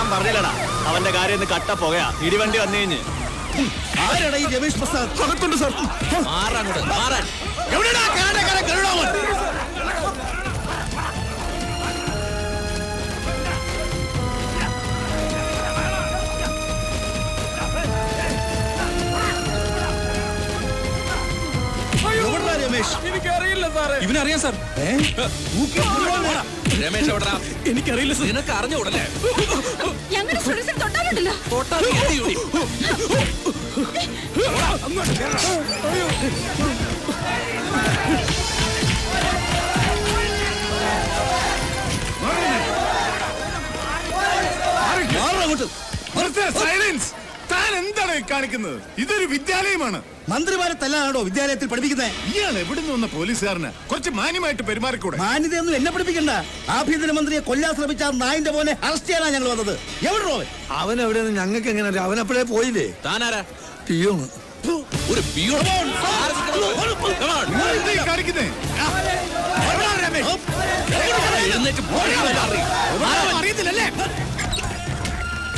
ഞാൻ പറഞ്ഞില്ലടാ അവന്റെ കാര്യം കട്ട പോകയാ ഇടിവണ്ടി വന്നു കഴിഞ്ഞ്. ആരാടാ ഈ രമേശ് പ്രസാദ്? അകത്തുണ്ട് സാർ. മാറാങ്ങോട്ട് മാറാൻ. എവിടെയാ കാരണക്കാരൻ കരുണാവൻ? എനിക്കറിയില്ല സാറേ. ഇവനറിയാം സാർ. രമേശ് എവിടാ? എനിക്കറിയില്ല സാർ. നിനക്ക് അറിഞ്ഞൂടല്ലേ? ഞങ്ങളുടെ സ്റ്റുഡൻസിന് തൊട്ടാലുണ്ടല്ലോ. സൈലൻസ്. താൻ എന്താണ് കാണിക്കുന്നത്? ഇതൊരു വിദ്യാലയമാണ്. മന്ത്രിമാരെ തല്ലാനാണോ വിദ്യാലയത്തിൽ പഠിപ്പിക്കുന്നത്? ഇയാൾ എവിടുന്ന് വന്ന പോലീസുകാരന് കുറച്ച് മാന്യമായിട്ട് പെരുമാറിക്കൂടെ? മാന്യതയൊന്നും എന്നെ പഠിപ്പിക്കണ്ട. ആഭ്യന്തരമന്ത്രിയെ കൊല്ലാൻ ശ്രമിച്ച നായിന്റെ മോനെ അറസ്റ്റ് ചെയ്യാനാണ് ഞങ്ങൾ വന്നത്. എവിടോ അവൻ എവിടെയെന്ന് ഞങ്ങൾക്ക് എങ്ങനെ അറിയാം? അവനപ്പോഴേ പോയില്ലേ? താനാരാ? പിയോണ്. ഒരു പിയോൺ കാണിക്കുന്നേ? അറിയത്തില്ലല്ലേ?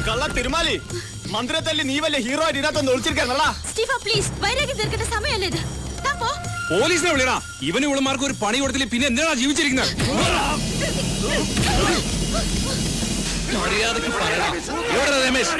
കള്ള തിരുമാലി മന്ത്രിയെ തല്ലി നീ വല്ല ഹീറോ ആയിട്ട് ഇതിനകത്തൊന്ന് ഒളിച്ചിരിക്കാനല്ല. സ്റ്റീഫ പ്ലീസ്, വൈരാഗ്യം തീർക്കേണ്ട സമയമല്ലേ ഇത്. പോലീസിനെ വിളിയടാ. ഇവന് ഇവളുമാർക്ക് ഒരു പണി കൊടുത്തില്ല പിന്നെ എന്തിനാ ജീവിച്ചിരിക്കുന്നത്? മര്യാദക്ക് പറയണം. എവിടെ രമേശ്?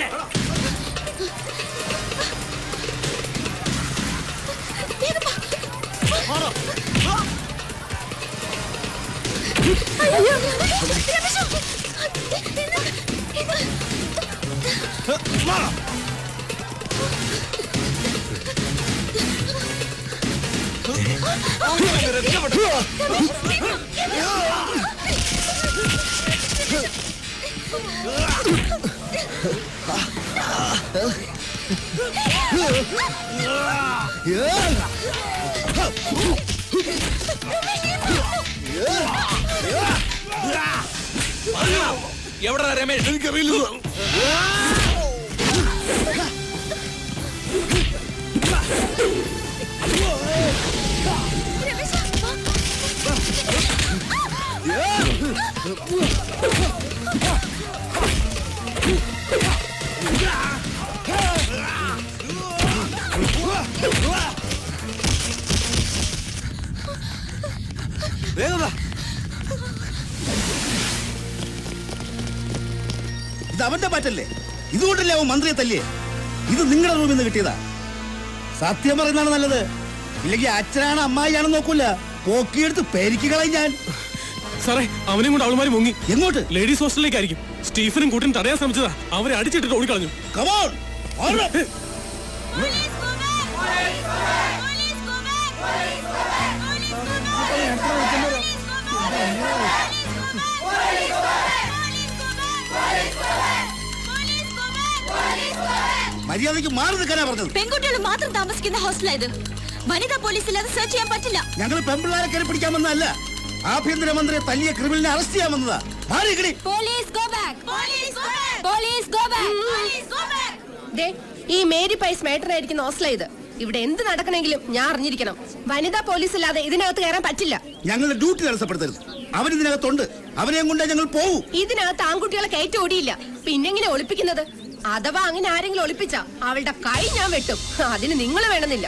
എവിടെ രമേശ്? എനിക്കറിയില്ല. ഇത് അവന്റെ മാറ്റല്ലേ? ഇതുകൊണ്ടല്ലേ അവൻ മന്ത്രിയെ തല്ലിയേ? ഇത് നിങ്ങളുടെ റൂമിൽ നിന്ന് കിട്ടിയതാ. സത്യം പറയുന്നതാണ് നല്ലത്. ഇല്ലെങ്കിൽ അച്ഛനാണ് അമ്മായിയാണെന്ന് നോക്കൂല. പോക്കിയെടുത്ത് പെരിക്കുകളയും ഞാൻ. സാറേ, അവനെയും കൊണ്ട് അവളുമാര് മുങ്ങി. എങ്ങോട്ട്? ലേഡീസ് ഹോസ്റ്റലിലേക്കായിരിക്കും. സ്റ്റീഫനും കൂട്ടിനും തടയാൻ ശ്രമിച്ചതാ. അവരെ അടിച്ചിട്ടിട്ട് ഓടിക്കളഞ്ഞു. മര്യാദയ്ക്ക് മാറി നിൽക്കാനാ പറഞ്ഞത്. പെൺകുട്ടികൾ മാത്രം താമസിക്കുന്ന ഹോസ്റ്റലാ ഇത്. വനിതാ പോലീസ് ഇല്ലാതെ സെർച്ച് ചെയ്യാൻ പറ്റില്ല. ഞങ്ങൾ പെൺപിള്ളാരെ കയറി പിടിക്കാൻ വന്നതല്ല. ആഭ്യന്തരമന്ത്രിയെ തല്ലിയ ക്രിമിനലിനെ അറസ്റ്റ് ചെയ്യാൻ വന്നതാ. ഈ മേരി പൈസ് മേട്ടറായിരിക്കുന്ന ഹോസ്റ്റലാ ഇത്. ഇവിടെ എന്ത് നടക്കണമെങ്കിലും ഞാൻ അറിഞ്ഞിരിക്കണം. വനിതാ പോലീസ് ഇല്ലാതെ ഇതിനകത്ത് കയറാൻ പറ്റില്ല. ഞങ്ങളുടെ ഡ്യൂട്ടി തടസ്സപ്പെടുത്തരുത്. അവൻ ഇതിനകത്തുണ്ട്. അവനെയും കൊണ്ടേ ഞങ്ങൾ പോവൂ. ഇതിനകത്ത് ആൺകുട്ടികളെ കയറ്റി ഓടിയില്ല. പിന്നെങ്ങനെ ഒളിപ്പിക്കുന്നത്? അഥവാ അങ്ങനെ ആരെങ്കിലും ഒളിപ്പിച്ച അവളുടെ കൈ ഞാൻ വെട്ടും. അതിന് നിങ്ങൾ വേണമെന്നില്ല.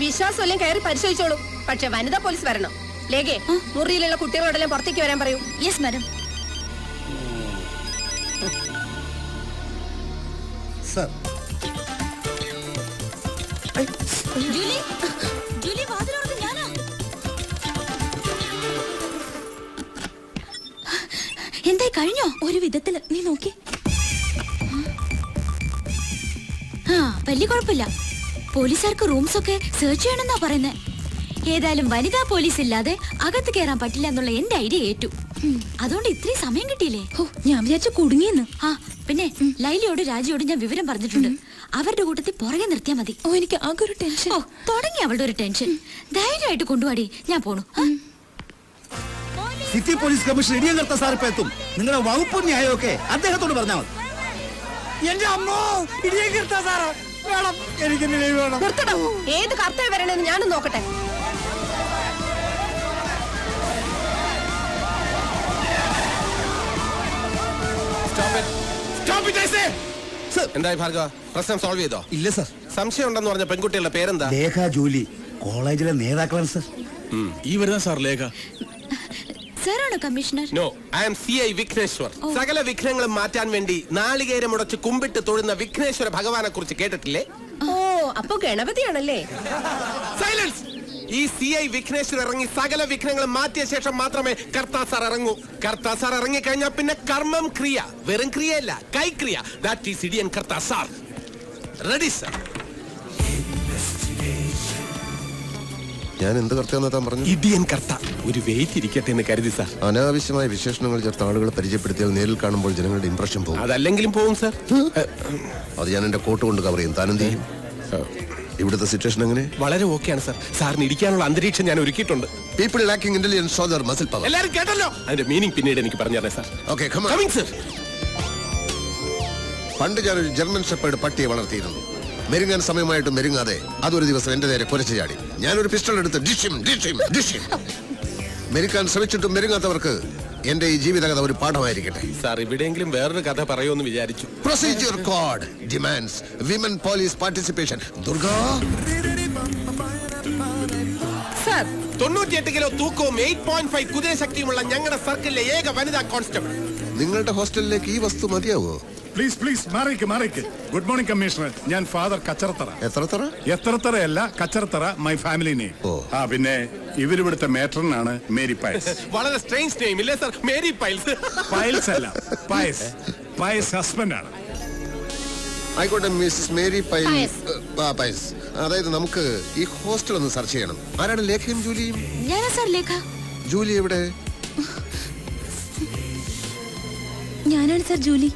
വിശ്വാസമെല്ലാം കയറി പരിശോധിച്ചോളൂ. പക്ഷെ വനിതാ പോലീസ് വരണം. ലേഖേ, മുറിയിലുള്ള കുട്ടികളോടെല്ലാം പുറത്തേക്ക് വരാൻ പറയൂ. Yes madam. Sir, Julie, Julie വാതിൽ തുറക്ക്. ഞാനാ. എന്തായി കഴിഞ്ഞോ? ഒരു വിധത്തില്. നീ നോക്കി. വലിയ കുഴപ്പമില്ല. പോലീസുകാർക്ക് റൂംസ് ഒക്കെ സെർച്ച് ചെയ്യണമെന്നാ പറയുന്നത്. ഏതായാലും വനിതാ പോലീസ് ഇല്ലാതെ അകത്ത് കയറാൻ പറ്റില്ല എന്നുള്ള എന്റെ ഐഡിയ ഏറ്റു. അതുകൊണ്ട് ഇത്രയും സമയം കിട്ടിയില്ലേ? ഞാൻ വിചാരിച്ച കുടുങ്ങിയെന്ന്. പിന്നെ ലൈലയോട് രാജിയോട് ഞാൻ വിവരം പറഞ്ഞിട്ടുണ്ട്. അവരുടെ കൂട്ടത്തിൽ പുറകെ നിർത്തിയാ മതി. എനിക്ക് ആകെ ഒരു ടെൻഷൻ. തുടങ്ങി അവളുടെ ഒരു ടെൻഷൻ. ധൈര്യമായിട്ട് കൊണ്ടുപോടി. ഞാൻ പോണു. സിറ്റി പോലീസ് കമ്മീഷണർ ഇടിയങ്കർത്ത സാർ ഇപ്പൊ എത്തും. നിങ്ങളുടെ വകുപ്പും ന്യായമൊക്കെ അദ്ദേഹത്തോട് പറഞ്ഞാൽ മതി. എന്റെ അമ്മോ, ഇടിയങ്കർത്ത സാറ് വേണം. എനിക്ക് വേണം. ഏത് കർത്തവ്യം വരണെന്ന് ഞാനും നോക്കട്ടെ. Stop it. എന്തായി ഭാർഗവ, പ്രശ്നം സോൾവ് ചെയ്തോ? ഇല്ല സർ. സംശയം ഉണ്ടെന്ന് പറഞ്ഞ പെൺകുട്ടികളുടെ പേരെന്താ? ലേഖ ജൂലി, കോളേജിലെ നേതാക്കളാണ് സർ. ഈ വരുന്ന സാർ ലേഖ. സാറാണോ commissioner? No, I am CI Vighneshwar. സകല വിഘ്നങ്ങളും മാറ്റാൻ വേണ്ടി നാളികേരം മുടച്ച് കുമ്പിട്ട് തൊഴുന്ന വിഘ്നേശ്വര ഭഗവാനെ കുറിച്ച് കേട്ടിട്ടില്ലേ? ഓ, അപ്പൊ ഗണപതിയാണല്ലേ? സൈലൻസ്. ഈ CI വിഘ്നേശ്വർ ഇറങ്ങി സകല വിഘ്നങ്ങളും മാറ്റിയ ശേഷം മാത്രമേ കർത്താ സാർ ഇറങ്ങൂ. കർത്താ സാർ ഇറങ്ങി കഴിഞ്ഞാൽ പിന്നെ കർമ്മം ക്രിയ, വെറും ക്രിയയല്ല, കൈക്രിയ. That is Indian Kartha sir. Ready sir? ഞാൻ എന്ത് കർത്താന്ന് താൻ പറഞ്ഞു? ഇഡിയൻ കർത്ത. ഒരു വെയിറ്റ് ഇരിക്കട്ടെ എന്ന് കരുതി സാർ. അനാവശ്യമായ വിശേഷണങ്ങൾ ചേർത്ത് ആളുകളെ പരിചയപ്പെടുത്തിയാൽ നേരിൽ കാണുമ്പോൾ ജനങ്ങളുടെ ഇംപ്രഷൻ പോകും. അതല്ലെങ്കിലും പോകും സാർ. അത് ഞാൻ എന്റെ കോട്ട് കൊണ്ട് കവർ ചെയ്യും. താനെന്ത് ചെയ്യും? ഇവിടുത്തെ സിറ്റുവേഷൻ എങ്ങനെ? വളരെ ഓക്കെയാണ് സാർ. സാറിന് ഇരിക്കാനുള്ള അന്തരീക്ഷം ഞാൻ ഒരുക്കിയിട്ടുണ്ട്. People lacking intelligence show their muscle power. എല്ലാവരും കേട്ടല്ലോ? അതിന്റെ മീനിങ് പിന്നീട് എനിക്ക് പറഞ്ഞു തരാം sir. Okay, come on. Coming sir. പണ്ട് ഞാനൊരു ജർമ്മൻ ഷെപ്പേർഡ് പട്ടിയെ വളർത്തിയിരുന്നു. മെരുങ്ങാൻ സമയമായിട്ട് മെരുങ്ങാതെ അതൊരു ദിവസം എന്റെ നേരെ കുരച്ചു ചാടി. ഞാനൊരു പിസ്റ്റൾ എടുത്ത് ഡിഷിം ഡിഷിം ഡിഷിം. മെരുക്കാൻ ശ്രമിച്ചിട്ടും മെരുങ്ങാത്തവർക്ക് എന്റെ ഈ ജീവിതകഥ ഒരു പാഠമായിരിക്കട്ടെ. സാർ, ഇവിടെയെങ്കിലും വേറൊരു കഥ പറയുമെന്ന് വിചാരിച്ചു. Procedure code demands women police participation. Durga, 98 kilo തൂക്കവും 8.5 കുതിരശക്തിയുമുള്ള ഞങ്ങളുടെ സർക്കിളിലെ ഏക വനിതാ കോൺസ്റ്റബിൾ. നിങ്ങളുടെ ഹോസ്റ്റലിലേക്ക് ഈ വസ്തു മതിയാവോ? പ്ലീസ് പ്ലീസ് മാറിക്ക്. Good morning commissioner. ഞാൻ ഫാദർ കച്ചറത്തറ. എത്രത്തറയല്ല, കച്ചറത്തറ മൈ ഫാമിലി നെയിം. പിന്നെ ഇവരിവിടുത്തെ മേട്രനാണ് മേരി പയസ്. വളരെ സ്ട്രേഞ്ച് നെയിം ഇല്ലേ സാർ? Mary piles. പയൽസ് അല്ല, പയസ്. പയസ് ഹസ്ബൻഡ് ആണ്. ആയിക്കോട്ടെ, മിസ്സസ് മേരി പയസ്. അതായത് നമുക്ക് ഈ ഹോസ്റ്റൽ ഒന്ന് സെർച്ച് ചെയ്യണം. ആരാണ് ലേഖയും ജൂലിയും? ഞാനാ സാർ ലേഖ. ജൂലി എവിടെ? ഞാനാണ് സാർ ജൂലി.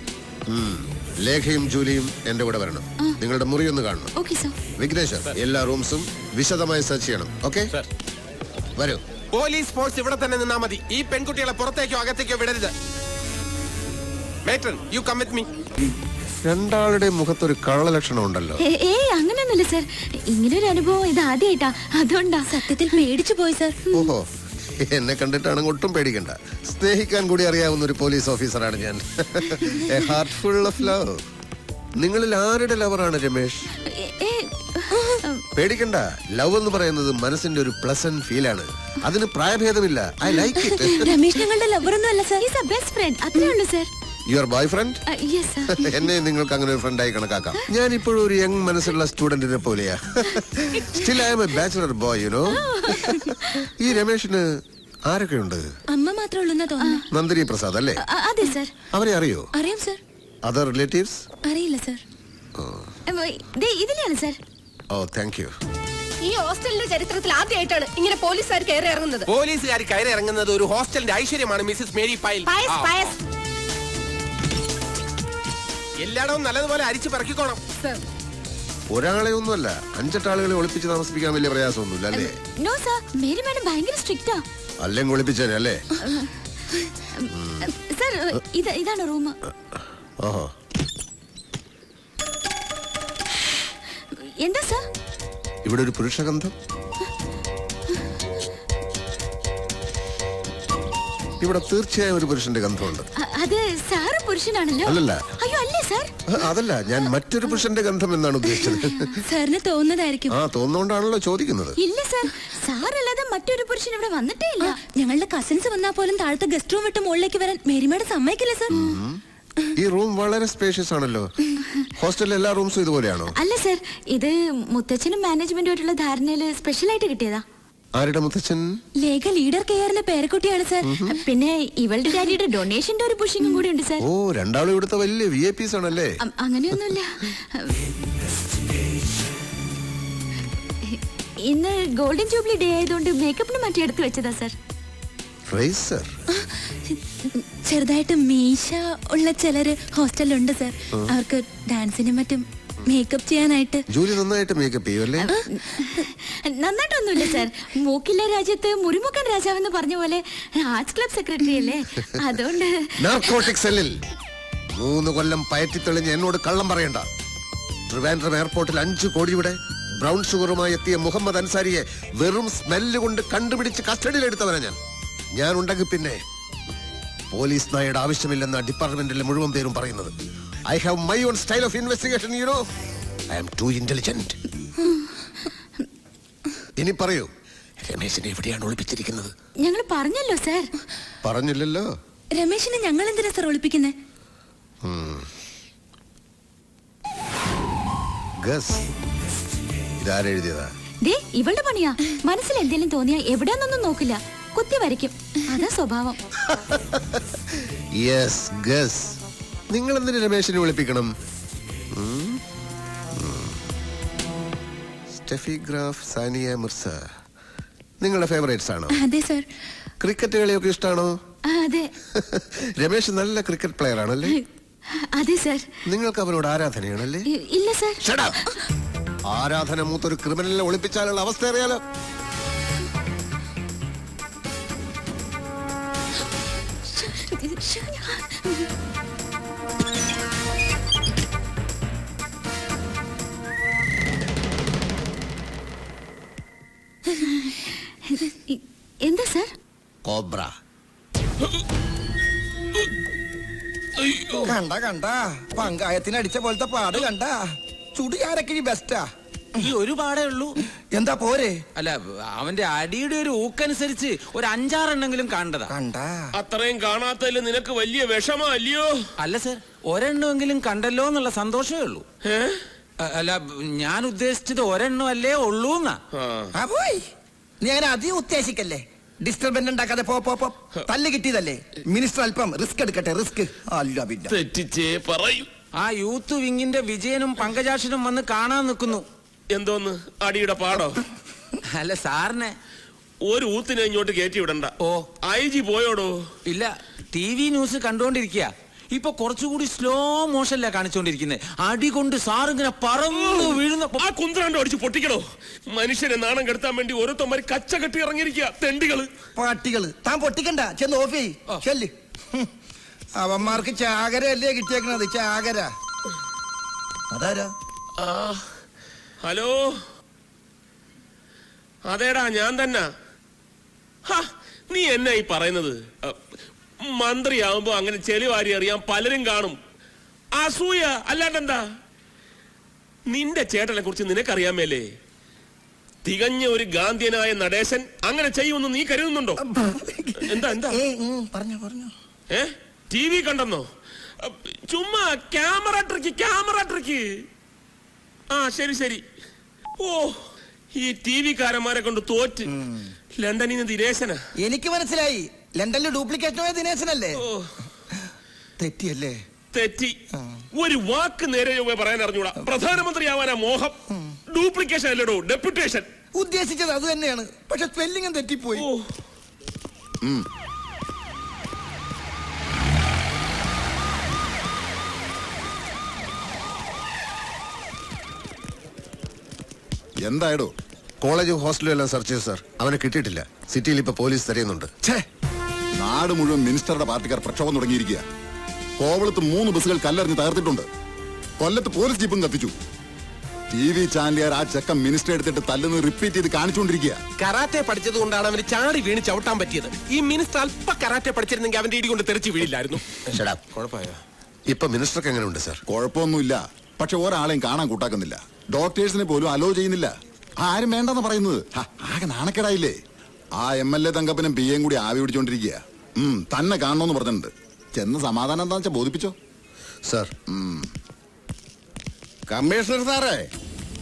ലേഖയും ജൂലിയും എന്റെ കൂടെ വരണം. നിങ്ങളുടെ മുറി ഒന്ന് കാണണം. Okay sir. വിഘ്നേശ്വർ, എല്ലാ റൂംസും വിശദമായി സെർച്ച് ചെയ്യണം. ഓക്കെ, വരൂ. പോലീസ് ഫോഴ്സ് ഇവിടെ തന്നെ നിന്നാ മതി. ഈ പെൺകുട്ടികളെ പുറത്തേക്കോ അകത്തേക്കോ വിടരുത്. Matron, you come with me. രണ്ടാളുടെ മുഖത്തൊരു കള്ള ലക്ഷണം ഉണ്ടല്ലോ. അങ്ങനെയൊന്നുമില്ല സാർ. ഇങ്ങനൊരു അനുഭവം ഇത് ആദ്യമായിട്ടാ, അതുകൊണ്ടാ. സത്യത്തിൽ പേടിച്ചു പോയി സാർ. ഓഹോ, എന്നെ കണ്ടിട്ടാണെങ്കിൽ ഒട്ടും പേടിക്കണ്ട. സ്നേഹിക്കാൻ കൂടി അറിയാവുന്ന ഒരു പോലീസ് ഓഫീസറാണ് ഞാൻ. A heart full of love. നിങ്ങളിൽ ആരുടെ ലവറാണ് രമേശ്? പേടിക്കണ്ട. ലവ് എന്ന് പറയുന്നത് മനസ്സിന്റെ ഒരു പ്ലസന്റ് ഫീലാണ്. അതിന് പ്രായഭേദമില്ല. I like it. രമേശ് ഞങ്ങളുടെ ലവറൊന്നും അല്ല sir. Is a best friend. അത്രേ ഉള്ളൂ sir. Your boyfriend? Yes sir. എന്നെ നിങ്ങൾക്ക് അങ്ങനെ ഒരു ഫ്രണ്ടായി കണക്കാക്കാം. ഞാൻ ഇപ്പോഴും ഒരു യങ് മനസ്സുള്ള സ്റ്റുഡന്റിനെ പോലെയാ. Still I am a bachelor boy, you know. ഈ രമേശിന് ആരൊക്കെയുണ്ട്? അമ്മ മാത്രമേ ഉള്ളൂ തോന്നുന്നു. നന്ദിനി പ്രസാദ് അല്ലേ? അതെ സാർ. അവരെ അറിയോ? അറിയാം സാർ. Other relatives? അറിയില്ല സാർ. ഇതിലാണ് സാർ. ഓ, താങ്ക് യു. ഈ ഹോസ്റ്റലിന്റെ ചരിത്രത്തിൽ ആദ്യമായിട്ടാണ് ഇങ്ങനെ പോലീസുകാർ കയറി ഇറങ്ങുന്നത്. പോലീസുകാർ കയറി ഇറങ്ങുന്നത് ഒരു ഹോസ്റ്റലിന്റെ ഐശ്വര്യമാണ് മിസ്സസ് മേരി പൈൽ. എല്ലായിടവും നല്ലതുപോലെ അരിച്ചു പറക്കിക്കോണം. ഒരാളെ ഒന്നുമല്ല, 5-8 ആളുകളെ ഒളിപ്പിച്ച് താമസിപ്പിക്കാൻ വലിയ പ്രയാസമൊന്നുമില്ല അല്ലേ? നോ സാർ, മേരി മാഡം ഭയങ്കര സ്ട്രിക്റ്റാ. അല്ലെങ്കിൽ ഒളിപ്പിച്ചേനെ അല്ലേ? സാർ, ഇതാണ് റൂം. ഓഹോ, എന്താ സാർ? ഇവിടെ ഒരു പുരുഷഗന്ധം. ഇവിടെ തീർച്ചയായും ഒരു പുരുഷന്റെ ഗന്ധമുണ്ട്. അത് സാറ് പുരുഷനാണല്ലോ. അല്ലല്ല. അയ്യോ അല്ലേ സാർ? അതല്ല, ഞാൻ മറ്റൊരു പുരുഷന്റെ ഗന്ധം എന്നാണ് ഉദ്ദേശിച്ചത്. സാറിന് തോന്നുന്നതായിരിക്കും. തോന്നുകൊണ്ടാണല്ലോ ചോദിക്കുന്നത്. ഇല്ല സാർ, സാറല്ലാതെ മറ്റൊരു പുരുഷൻ ഇവിടെ വന്നിട്ടേ ഇല്ല. ഞങ്ങളുടെ കസിൻസ് വന്നാൽ പോലും താഴത്തെ ഗസ്റ്റ് റൂം വിട്ട് മുകളിലേക്ക് വരാൻ മേരിമേഡ് സമ്മതിക്കില്ല സാർ. ഈ റൂം വളരെ സ്പേഷ്യസ് ആണല്ലോ. ഹോസ്റ്റലിലെ എല്ലാ റൂംസും ഇതുപോലെയാണോ? അല്ല സാർ, ഇത് മുത്തച്ഛനും മാനേജ്മെന്റുമായിട്ടുള്ള ധാരണയില് സ്പെഷ്യൽ ആയിട്ട് കിട്ടിയതാ. ആരുടെ മുത്തച്ഛൻ? ലേഖ ലീഡർ കെയറിന്റെ പേരക്കുട്ടിയാണ് സാർ. പിന്നെ ഇവളുടെ ഡാഡിയുടെ ഡൊണേഷന്റെ ഒരു പുഷിങ്ങും കൂടി ഉണ്ട് സാർ. ഓ, രണ്ടാളും ഇവിടുത്തെ വലിയ VIP ആണല്ലേ? അങ്ങനെയൊന്നുമില്ല. ഇന്ന് ഗോൾഡൻ ജൂബിലി ഡേ ആയതുകൊണ്ട് മേക്കപ്പിന് മാറ്റി എടുത്തു വെച്ചതാ സാർ. ചെറുതായിട്ട് മീശ ഉള്ള ചിലര് ഹോസ്റ്റലിലുണ്ട് സാർ. അവർക്ക് ഡാൻസിനും മറ്റും മേക്കപ്പ് ചെയ്യാനായിട്ട്. ജൂലി നന്നായിട്ട് മേക്കപ്പ് ചെയ്യുമല്ലേ? നന്നായിട്ടൊന്നുമില്ല സാർ. മൂക്കില്ല രാജ്യത്ത് മുറിമുക്കൻ രാജാവെന്ന് പറഞ്ഞ പോലെ ആർട്സ് ക്ലബ് സെക്രട്ടറി അല്ലേ, അതുകൊണ്ട്. നാർക്കോട്ടിക് സെല്ലിൽ 3 കൊല്ലം പയറ്റി തെളിഞ്ഞ് എന്നോട് കള്ളം പറയണ്ട. ട്രിവാൻഡ്രം എയർപോർട്ടിൽ 5 കോടിയുടെ ബ്രൗൺ ഷുഗറുമായി എത്തിയ മുഹമ്മദ് അൻസാരിയെ വെറും സ്മെല്ല് കൊണ്ട് കണ്ടുപിടിച്ച് കസ്റ്റഡിയിലെടുത്തവനാ ഞാൻ ഉണ്ടെങ്കിൽ പിന്നെ പോലീസ് നായയുടെ ആവശ്യമില്ലെന്ന ഡിപ്പാർട്ട്മെന്റിലെ മുഴുവൻ പേരും പറയുന്നത്. I have my own style of investigation, you know. I am too intelligent. ഇനി പറയൂ, രമേശിനെ എവിടെയാണ് ഒളിപ്പിച്ചിരിക്കുന്നത്? ഞങ്ങൾ പറഞ്ഞല്ലോ സാർ. പറഞ്ഞില്ലല്ലോ. രമേശിനെ ഞങ്ങൾ എന്തിനാ സാർ ഒളിപ്പിക്കുന്നേ? ഇതാരെഴുതിയതാ? ഇവളുടെ പണിയാ. മനസ്സിൽ എന്തെങ്കിലും തോന്നിയാ എവിടെയാന്നൊന്നും നോക്കില്ല, കുത്തി വരയ്ക്കും. അതാ സ്വഭാവം. Yes, guess. നിങ്ങൾ എന്തിനു രമേശിനെ വിളിപ്പിക്കണം? സ്റ്റെഫി ഗ്രാഫ്, സാനിയ മിർസ നിങ്ങളുടെ ഫേവറേറ്റ്സ് ആണോ? അതെ സർ. ക്രിക്കറ്റ് കളിയൊക്കെ ഇഷ്ടമാണോ? അതെ. രമേശ് നല്ല ക്രിക്കറ്റ് പ്ലെയർ ആണല്ലേ? അതെ സർ. നിങ്ങൾക്ക് അവരോട് ആരാധനയാണല്ലേ? ഇല്ല സർ. ആരാധന മൂത്തൊരു ക്രിമിനലിനെ ഒളിപ്പിച്ചാലുള്ള അവസ്ഥ അറിയാലോ. എന്താ സർ? കോബ്ര. കണ്ട പങ്കായത്തിന് അടിച്ച പോലത്തെ പാട് കണ്ട. ചുടുകാരക്കിഴി ബെസ്റ്റാ. ഈ ഒരു പാടേ ഉള്ളൂ. എന്താ പോരെ? അല്ല, അവന്റെ അടിയുടെ ഒരു ഊക്കനുസരിച്ച് ഒരു 5-6 എണ്ണെങ്കിലും കണ്ടതാ. അത്രയും കാണാത്തതിൽ നിനക്ക് വലിയ വിഷമല്ലയോ? അല്ല സർ, ഒരെണ്ണമെങ്കിലും കണ്ടല്ലോ എന്നുള്ള സന്തോഷമേ ഉള്ളൂ. അല്ല, ഞാൻ ഉദ്ദേശിച്ചത് ഒരെണ്ണം അല്ലേ ഉള്ളൂ എന്നാ. പോയി നീ അങ്ങനെ അധികം ഉദ്ദേശിക്കല്ലേ. ഡിസ്റ്റർബൻസ് ഉണ്ടാക്കാതെ പോ. തല്ല് കിട്ടിയതല്ലേ. മിനിസ്റ്റർ അല്പം റിസ്ക് എടുക്കട്ടെ. റിസ്ക് അല്ല പിന്നെ തെറ്റിച്ചേ പറയും. ആ യൂത്ത് വിങ്ങിന്റെ വിജയനും പങ്കജാക്ഷനും വന്ന് കാണാൻ നിൽക്കുന്നു. എന്തോന്ന് അടിയുടെ പാടോ? അല്ല സാറിനെ ഒരു ഊത്തിനെ ഇങ്ങോട്ട് കയറ്റി വിടണ്ട. ഓ, IG പോയോടോ? ഇല്ല, TV ന്യൂസ് കണ്ടോണ്ടിരിക്കുക. ഇപ്പൊ കുറച്ചുകൂടി സ്ലോ മോഷനിലാ കാണിച്ചോണ്ടിരിക്കുന്നത്. അടി കൊണ്ട് സാറിങ്ങനെ പറന്നു വീഴുന്ന ആ കുന്ത്രാണ്ട് അടിച്ച് പൊട്ടിക്കണോ? മനുഷ്യനെ നാണം കെടുത്താൻ വേണ്ടി ഓരോരുത്തന്മാര് കച്ച കെട്ടി ഇറങ്ങിയിരിക്കുക. തെണ്ടികള്, പാട്ടികള്. താൻ പൊട്ടിക്കണ്ട, ചെന്ന് ഓഫ് ചെയ്യ്. അവന്മാർക്ക് ചാകരയല്ലേ കിട്ടിയേക്കണത്. ചാകര. അതാരാ? ഹലോ, അതേടാ ഞാൻ തന്നെ. നീ എന്നാ ഈ പറയുന്നത്? മന്ത്രിയാവുമ്പോ അങ്ങനെ ചെളിവാരി അറിയാൻ പലരും കാണും. അസൂയ അല്ലാണ്ടെന്താ? നിന്റെ ചേട്ടനെ കുറിച്ച് നിനക്കറിയാമേലേ? തികഞ്ഞ ഒരു ഗാന്ധിയനായ നടേശൻ അങ്ങനെ ചെയ്യുമെന്ന് നീ കരുതുന്നുണ്ടോ? എന്താ പറഞ്ഞു TV കണ്ടെന്നോ? ചുമ്മാ ക്യാമറ ട്രിക്ക്. ശരി. ഓ, ഈ TV കാരന്മാരെ കൊണ്ട് തോറ്റ്. ലണ്ടനിൽ നിന്ന് ദിനേശനാ. എനിക്ക് മനസ്സിലായി. ലണ്ടനിൽ ഡ്യൂപ്ലിക്കേറ്റ് ദിനേശനല്ലേ? തെറ്റിയല്ലേ? തെറ്റി. ഒരു വാക്ക് നേരെ പറയാൻ അറിഞ്ഞൂടാ. പ്രധാനമന്ത്രിയാവാനാ മോഹം. ഡ്യൂപ്ലിക്കേഷൻ അല്ലടോ, ഡെപ്യൂട്ടേഷൻ. ഉദ്ദേശിച്ചത് അത് തന്നെയാണ്, പക്ഷെ സ്പെല്ലിംഗും തെറ്റിപ്പോയി. എന്തായടോ? കോളേജും ഹോസ്റ്റലും എല്ലാം സെർച്ച് ചെയ്തു സാർ. അവനെ കിട്ടിയിട്ടില്ല. സിറ്റിയിൽ ഇപ്പൊ പോലീസ് തിരയുന്നുണ്ട്. നാട് മുഴുവൻ മിനിസ്റ്ററുടെ പാർട്ടിക്കാർ പ്രക്ഷോഭം തുടങ്ങിയിരിക്കുക. കോവളത്ത് 3 ബസ്സുകൾ കല്ലെറിഞ്ഞ് തകർത്തിട്ടുണ്ട്. കൊല്ലത്ത് പോലീസ് ജീപ്പും കത്തിച്ചു. TV ചാനലുകാർ ആ ചെക്കൻ മിനിസ്റ്റർ എടുത്തിട്ട് തല്ലുന്നത് റിപ്പീറ്റ് ചെയ്ത് കാണിച്ചുകൊണ്ടിരിക്കുക. കരാറ്റെ പഠിച്ചത് കൊണ്ടാണ് അവന് ചാടി വീണ് ചവിട്ടാൻ പറ്റിയത്. ഈ മിനിസ്റ്റർ അല്പ കരാറ്റെ പഠിച്ചിരുന്നെങ്കിൽ അവന്റെ ഇടി കൊണ്ട് തെറിച്ച് വീഴില്ലായിരുന്നു. ഇപ്പൊ മിനിസ്റ്റർക്ക് എങ്ങനെയുണ്ട് സാർ? കുഴപ്പമൊന്നുമില്ല, പക്ഷെ ഒരാളെയും കാണാൻ കൂട്ടാക്കുന്നില്ല. ഡോക്ടേഴ്സിനെ പോലും അലോ ചെയ്യുന്നില്ല. ആരും വേണ്ടെന്ന് പറയുന്നത്. ആകെ നാണക്കേടായില്ലേ? ആ MLA തങ്കപ്പനും PAയും കൂടി ആവി പിടിച്ചോണ്ടിരിക്കുക. തന്നെ കാണണമെന്ന് പറഞ്ഞിട്ടുണ്ട്. ചെന്ന് സമാധാനം എന്താ വെച്ചാൽ ബോധിപ്പിച്ചോ സാർ. കമ്മീഷണർ സാറേ,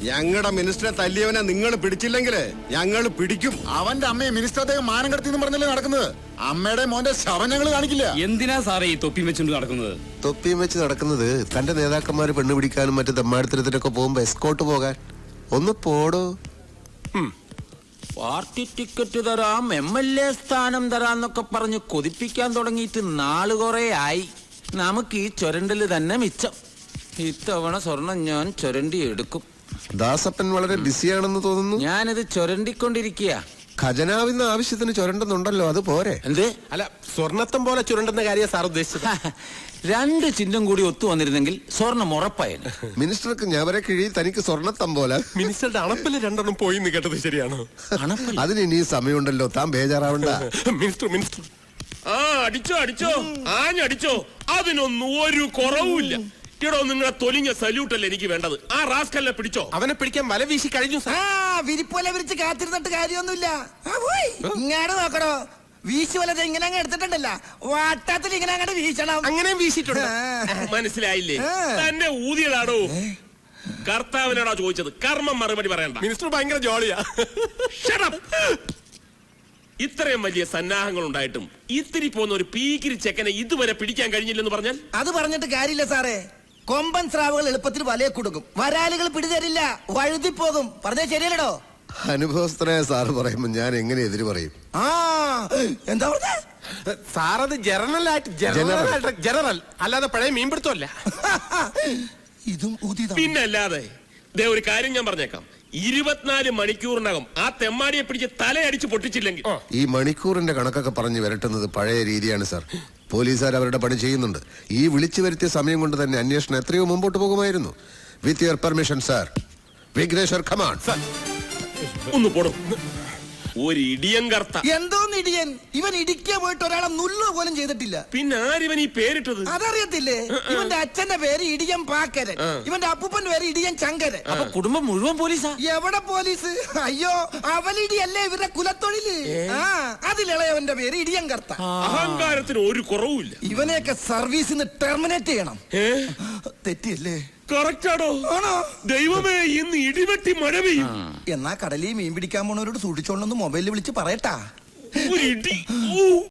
ഞങ്ങളുടെ മിനിസ്റ്ററെ തല്ലിയവനെ നിങ്ങൾ പിടിച്ചില്ലെങ്കിൽ ഞങ്ങൾ പിടിക്കും. അവന്റെ അമ്മയെ മിനിസ്റ്റർ മാനം കടത്തി പറഞ്ഞല്ലേ നടക്കുന്നത്. അമ്മയുടെ മോന്റെ ശവം ഞങ്ങൾ കാണിക്കില്ല. എന്തിനാ സാറേ ഈ തൊപ്പിയും വെച്ചുകൊണ്ട് നടക്കുന്നത്? തൊപ്പിയും വെച്ച് നടക്കുന്നത് തന്റെ നേതാക്കന്മാര് പെണ്ണു പിടിക്കാനും മറ്റു തെമ്മാടിത്തരത്തിനൊക്കെ പോകുമ്പോ എസ്കോട്ട് പോകാൻ. ഒന്ന് പോടോ. പാർട്ടി ടിക്കറ്റ് തരാം, MLA സ്ഥാനം തരാന്നൊക്കെ പറഞ്ഞ് കൊതിപ്പിക്കാൻ തുടങ്ങിയിട്ട് നാള് കുറെ ആയി. നമുക്ക് ഈ ചുരണ്ടല് തന്നെ മിച്ചം. ഇത്തവണ സ്വർണം ഞാൻ ചുരണ്ടി എടുക്കും. ദാസപ്പൻ വളരെ ബിസിയാണെന്ന് തോന്നുന്നു. ഞാനിത് ചുരണ്ടിക്കൊണ്ടിരിക്കുക. ഖജനാവിന്ന് ആവശ്യത്തിന് ചുരണ്ടുന്നുണ്ടല്ലോ, അത് പോരെ? എന്ത്? അല്ല, സ്വർണത്തം പോലെ ചുരണ്ടുന്ന കാര്യം സാർ ഉദ്ദേശിച്ചത്. 2 ചിഹ്നം കൂടി ഒത്തു വന്നിരുന്നെങ്കിൽ സ്വർണം ഉറപ്പായിരുന്നു. മിനിസ്റ്റർക്ക് ഞവരെ കിഴി, തനിക്ക് സ്വർണ്ണത്തം പോലെ. മിനിസ്റ്ററുടെ അണപ്പിൽ 2 പോയി കേട്ടത് ശരിയാണോ? അതിന് ഇനി സമയമുണ്ടല്ലോ, താൻ ബേജാറാവണ്ട. മിനിസ്റ്റർ ആ അടിച്ചോ അടിച്ചോ ആഞ്ഞടിച്ചോ, അതിനൊന്നും ഒരു കുറവുമില്ല. ഇടോ നിങ്ങളെ തൊലിഞ്ഞ സല്യൂട്ടല്ലേ എനിക്ക് വേണ്ടത്. ആ റാസ്കലിനെ പിടിച്ചോ. അവനെ പിടിക്കാൻ വല വീശി കഴിഞ്ഞു. വിരിപ്പോലെ വിരിച്ച് കാത്തിരുന്നിട്ട് കാര്യമൊന്നുമില്ല. ഇങ്ങാട് നോക്കണോ, വീശി വലത് ഇങ്ങനെ അങ്ങ് എടുത്തിട്ടുണ്ടല്ല, വാട്ടത്തിൽ ഇങ്ങനെ അങ്ങോട്ട് വീശണം. അങ്ങനെ വീശിട്ടുണ്ട്. മനസ്സിലായില്ലേ? തന്നെ ഊതിയതാടോ. കർത്താവിനാണോ ചോദിച്ചത്? കർമ്മം മറുപടി പറയണ്ട. മിനിസ്റ്റർ ഭയങ്കര ജോളിയാ. ഇത്രയും വലിയ സന്നാഹങ്ങൾ ഉണ്ടായിട്ടും ഇത്തിരി പോകുന്ന ഒരു പീക്കിരി ചെക്കനെ ഇതുവരെ പിടിക്കാൻ കഴിഞ്ഞില്ലെന്ന് പറഞ്ഞാൽ അത് പറഞ്ഞിട്ട് കാര്യമില്ല സാറേ. കൊമ്പൻ സ്രാവുകൾ എളുപ്പത്തിൽ വലയെ കൊടുക്കും, വരാലുകൾ പിടിതരില്ല, വഴുതിപ്പോകും. പറഞ്ഞാൽ ശരിയല്ലടോ? അനുഭവസ്ഥനായ സാറ് പറയുമ്പോ ഞാൻ എങ്ങനെ എതിര് പറയും? എന്താ പറഞ്ഞ സാറത് ജനറൽ അല്ലാതെ പഴയ മീൻപിടുത്തമല്ല. ഇതും പിന്നല്ലാതെ. ദേ ഒരു കാര്യം ഞാൻ പറഞ്ഞേക്കാം, 24 മണിക്കൂറിനകം ആ തെമ്മാടിയെ പിടിച്ച് തലയടിച്ച് പൊട്ടിച്ചില്ലെങ്കിൽ. ഈ മണിക്കൂറിന്റെ കണക്കൊക്കെ പറഞ്ഞു വരട്ടുന്നത് പഴയ രീതിയാണ് സാർ. പോലീസുകാർ അവരുടെ പണി ചെയ്യുന്നുണ്ട്. ഈ വിളിച്ചു വരുത്തിയ സമയം കൊണ്ട് തന്നെ അന്വേഷണം എത്രയോ മുമ്പോട്ട് പോകുമായിരുന്നു. With your permission sir. Vigneshwar come on. ഒന്ന് പോടും. ഒരു ഇടിയൻ കർത്ത. എന്തോന്ന് ഇടിയൻ? ഇവൻ ഇടിക്കാൻ പോയിട്ട് ഒരാളെ നുള്ളു പോലും ചെയ്തിട്ടില്ല. പിന്നെ ആരിവൻ ഈ പേരിട്ടത്? അതറിയത്തില്ലേ? ഇവന്റെ അച്ഛന്റെ പേര് ഇടിയൻ പാക്കരൻ, ഇവന്റെ അപ്പൂപ്പന്റെ പേര് ഇടിയൻ ചങ്കരൻ. അപ്പൊ കുടുംബം മുഴുവൻ പോലീസാ? എവിടെ പോലീസ്? അയ്യോ, അവലിടിയല്ലേ ഇവരുടെ കുലത്തൊഴില്. അതിലിളയവന്റെ പേര് ഇടിയൻ കർത്ത. അഹങ്കാരത്തിന് ഒരു കുറവുമില്ല. ഇവനെയൊക്കെ സർവീസിന്ന് ടെർമിനേറ്റ് ചെയ്യണം. തെറ്റിയല്ലേ? കറക്റ്റാണോ? ദൈവമേ, ഇന്ന് ഇടിവെട്ടി മഴ പെയ്യും. എന്നാ കടലിൽ മീൻ പിടിക്കാൻ പോണവരോട് സൂക്ഷിച്ചോളൊന്ന് മൊബൈലിൽ വിളിച്ച് പറയട്ടാ. ഒരു ഇടി.